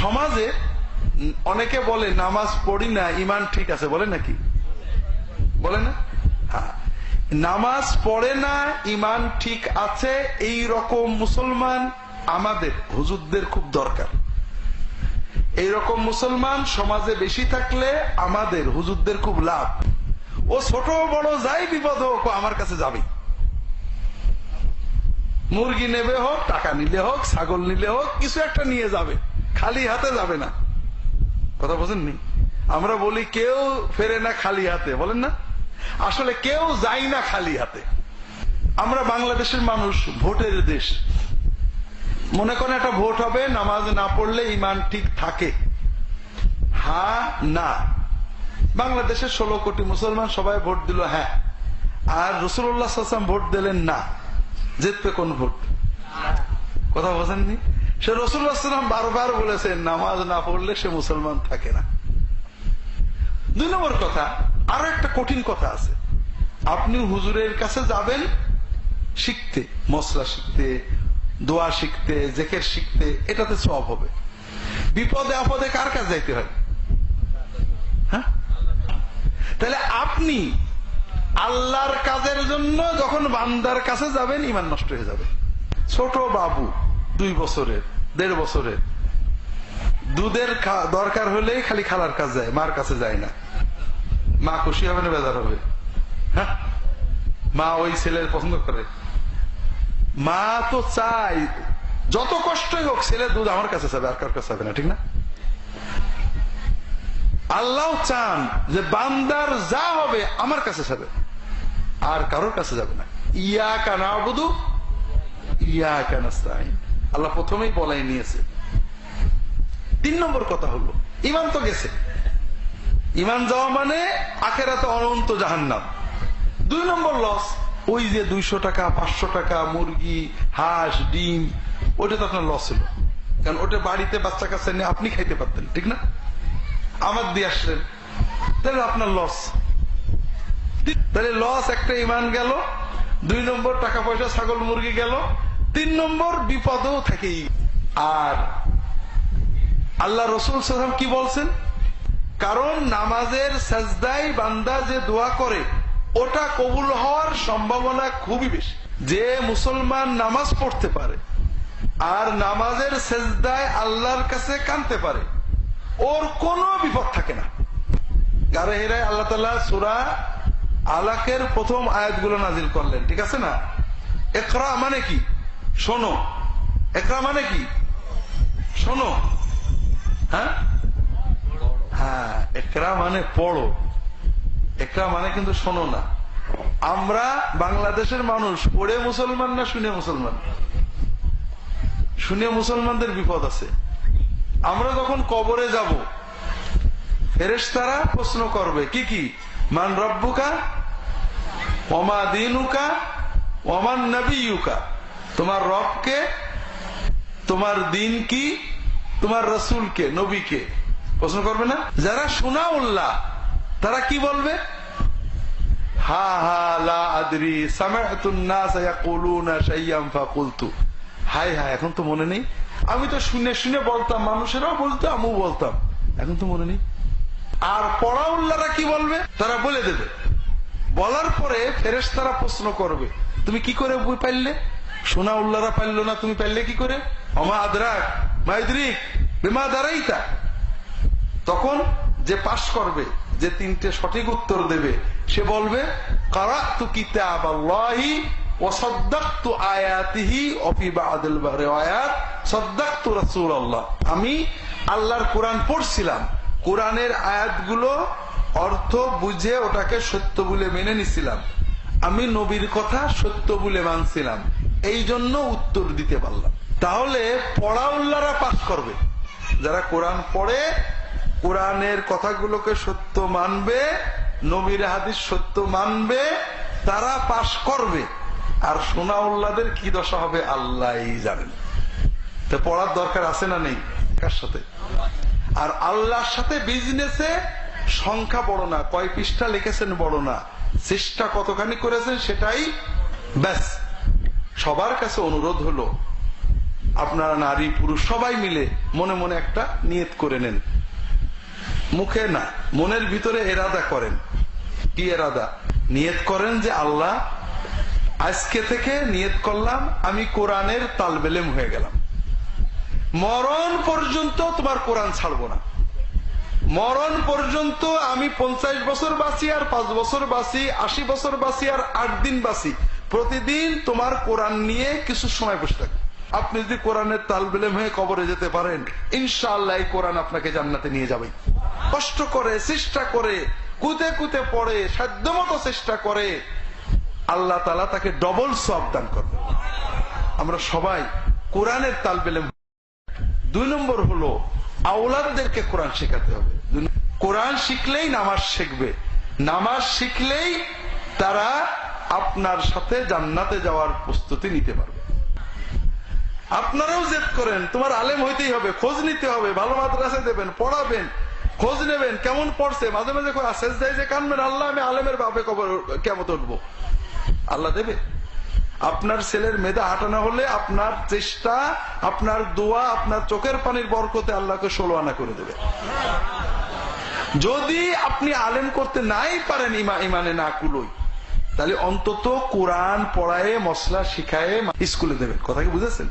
সমাজে অনেকে বলে নামাজ পড়ি না ইমান ঠিক আছে, বলে নাকি? বলে না? হ্যাঁ, নামাজ পড়ে না ইমান ঠিক আছে এই রকম মুসলমান আমাদের হুজুরদের খুব দরকার। এই রকম মুসলমান সমাজে বেশি থাকলে আমাদের হুজুরদের খুব লাভ। ও ছোট বড় যাই বিপদ হোক আমার কাছে যাবে, মুরগি নেবে হোক, টাকা নিলে হোক, ছাগল নিলে হোক, কিছু একটা নিয়ে যাবে, খালি হাতে যাবে না। কথা বোঝেননি? আমরা বলি কেউ ফেরে না খালি হাতে, বলেন না? আসলে কেউ যায় না খালি হাতে। আমরা বাংলাদেশের মানুষ, ভোটের দেশ। মনে করেন একটা ভোট হবে, নামাজ না পড়লে ইমান ঠিক থাকে? হ্যাঁ না। বাংলাদেশের 16 কোটি মুসলমান সবাই ভোট দিল হ্যাঁ, আর রাসূলুল্লাহ সাল্লাল্লাহু আলাইহি ওয়াসাল্লাম ভোট দিলেন না, জিতবে কোন ভোট? কথা বোঝেননি? সে রাসূলুল্লাহ সাল্লাল্লাহু আলাইহি ওয়াসাল্লাম বারবার বলেছেন নামাজ না পড়লে সে মুসলমান থাকে না। 2 নম্বর কথা, আরো একটা কঠিন কথা আছে। আপনি হুজুরের কাছে যাবেন শিখতে, মশলা শিখতে, দোয়া শিখতে, জিকির শিখতে, এটাতে সওয়াব হবে। বিপদে আপদে কার কাছে যাইতে হয়? হ্যাঁ, তাহলে আপনি আল্লাহর কাজের জন্য যখন বান্দার কাছে যাবেন ঈমান নষ্ট হয়ে যাবে। ছোট বাবু 2 বছরের 1.5 বছরের, দুধের দরকার হলেই খালি খালার কাছে যায়, মার কাছে যায় না। মা খুশি হবে না বেজার হবে? হ্যাঁ, মা ওই ছেলের পছন্দ করে। মা তো চাই যত কষ্টই হোক ছেলে দুধ আমার কাছে যাবে, আর কার কাছে যাবে না, ঠিক না? আল্লাহ চান যে বান্দার যা হবে আমার কাছে যাবে, আর কারোর কাছে যাবে না। ইয়াকা না'বুদু ইয়াকা নাস্তাঈন, আল্লাহ প্রথমেই বলাই নিয়েছে। 3 নম্বর কথা হলো ঈমান তো গেছে, ঈমান যাওয়া মানে আখিরাতে অনন্ত জাহান্নাম। 2 নম্বর লস, ওই যে 200 টাকা 500 টাকা মুরগি, হাঁস, ডিম, ওটা তো আপনার লস হলো, কারণ ওটা বাড়িতে বাচ্চা কাছে নিয়ে আপনি খাইতে পারতেন, ঠিক না? আমার দিয়ে আসলেন, তাহলে আপনার লস। তাহলে লস একটা, ঈমান গেল। 2 নম্বর টাকা পয়সা ছাগল মুরগি গেল। 3 নম্বর বিপদও থাকেই। আর আল্লাহ রাসূল সাল্লাল্লাহু আলাইহি ওয়াসাল্লাম কি বলছেন? কারণ নামাজের সাজদায় বান্দা যে দোয়া করে ওটা কবুল হওয়ার সম্ভাবনা খুবই বেশি। যে মুসলমান নামাজ পড়তে পারে আর নামাজের সাজদায় আল্লাহর কাছে কাঁদতে পারে, ওর কোনো বিপদ থাকে না। গারে হেরায় আল্লাহ তাআলা সূরা আলাকের প্রথম আয়াতগুলো নাজিল করলেন, ঠিক আছে না? ইকরা মানে কি? শোনো। ইকরা মানে কি? শোনো। হ্যাঁ হ্যাঁ, ইকরা মানে পড়ো, ইকরা মানে কিন্তু শোনো না। আমরা বাংলাদেশের মানুষ পড়ে মুসলমান না শুনে মুসলমান? শুনে মুসলমানদের বিপদ আছে। আমরা যখন কবরে যাব ফেরেশতারা প্রশ্ন করবে কি কি? মান রব্বুকা ওমা দীনুকা ওমান নবিয়ুকা, তোমার রবকে, তোমার দিন কি, তোমার রাসূলকে, নবীকে প্রশ্ন করবে না? যারা সুনাউল্লাহ তারা কি বলবে? হা হা লা আদরি সামি'তুন নাস ইয়াকুলুনা শাইয়ান ফাকুলতু, হায় হায় এখন তো মনে নেই, আমি তো শুনে শুনে বলতাম, মানুষেরাও বলতো আমিও বলতাম, এখন তো মনে নেই। আর পড়াউল্লাহরা কি বলবে? তারা বলে দেবে। বলার পরে ফেরেশতারা প্রশ্ন করবে তুমি কি করে বই পাইলে? সুনাউল্লাহরা পাইল না, তুমি পাইলে কি করে? ওমা আদরাক মা ইদরিক বিমা দারাইতা। তখন যে পাশ করবে, যে 3টে সঠিক উত্তর দেবে, সে বলবে কারাতু কিতাবাল্লাহি ওয়া সাদ্দাকতু আয়াতিহি ওয়া ফি বা'দিল রিওয়ায়াত সাদ্দাকতু রাসূলুল্লাহ, আমি আল্লাহর কোরআন পড়ছিলাম, কোরআনের আয়াতগুলো অর্থ বুঝে ওটাকে সত্য বলে মেনে নিছিলাম, আমি নবীর কথা সত্য বলে মানছিলাম, এই জন্য উত্তর দিতে পারলাম। তাহলে পড়াউল্লাহরা পাস করবে, যারা কোরআন পড়ে কোরআনের কথাগুলোকে সত্য মানবে, নবীর হাদিস সত্য মানবে, তারা পাস করবে। আর সুনাউল্লাহদের কি দশা হবে আল্লাহই জানেন। তো পড়ার দরকার আছে না নেই? কার সাথে? আর আল্লাহর সাথে বিজনেসে সংখ্যা বড় না, কয় পৃষ্ঠা লিখেছেন বড় না, চেষ্টা কতখানি করেছেন সেটাই ব্যাস। সবার কাছে অনুরোধ হলো আপনারা নারী পুরুষ সবাই মিলে মনে মনে একটা নিয়ত করে নেন, মুখে না, মনের ভিতরে এরাদা করেন। কি এরাদা? নিয়ত করেন যে আল্লাহ, আজকে থেকে নিয়ত করলাম আমি কোরআনের তালবেলেম হয়ে গেলাম, মরণ পর্যন্ত তোমার কোরআন ছাড়বো না। মরণ পর্যন্ত আমি 50 বছর বাঁচি আর 5 বছর বাঁচি, 80 বছর বাঁচি আর 8 দিন বাঁচি, প্রতিদিন তোমার কোরআন নিয়ে কিছু সময় বসে থাকবে। আপনি যদি কোরআনের তালবেলেম হয়ে কবরে যেতে পারেন, ইনশাআল্লাহ এই কোরআন আপনাকে জান্নাতে নিয়ে যাবে। কষ্ট করে, চেষ্টা করে, কুতে কুতে পড়ে, সাধ্যমতো চেষ্টা করে, আল্লাহ তাআলা তাকে ডবল সওয়াব দান করবে। আমরা সবাই কোরআনের তালবেলেম। 2 নম্বর হলো আওলাদদেরকে কোরআন শেখাতে হবে। কোরআন শিখলেই নামাজ শিখবে, নামাজ শিখলেই তারা আপনার সাথে জান্নাতে যাওয়ার প্রস্তুতি নিতে পারবে। আপনারাও জেদ করেন, তোমার আলেম হইতেই হবে, খোঁজ নিতে হবে, ভালো মাদ্রাসায় দেবেন, পড়াবেন, খোঁজ নেবেন কেমন পড়ছে, মাঝে মাঝে সেজদায় যে কানবেন, আল্লাহ আমি আলেমের বাপে কবর কেমন উঠবো, আল্লাহ দেবে। আপনার ছেলের মেধা হাঁটানো হলে আপনার চেষ্টা, আপনার দোয়া, আপনার চোখের পানির বরকতে আল্লাহকে 16 আনা করে দেবে। যদি আপনি আলেম করতে নাই পারেন, ইমানে না কুলোই, তাহলে অন্তত কোরআন পড়ায়, মসলা শিখায় স্কুলে দেবেন। কথা কি বুঝেছেন?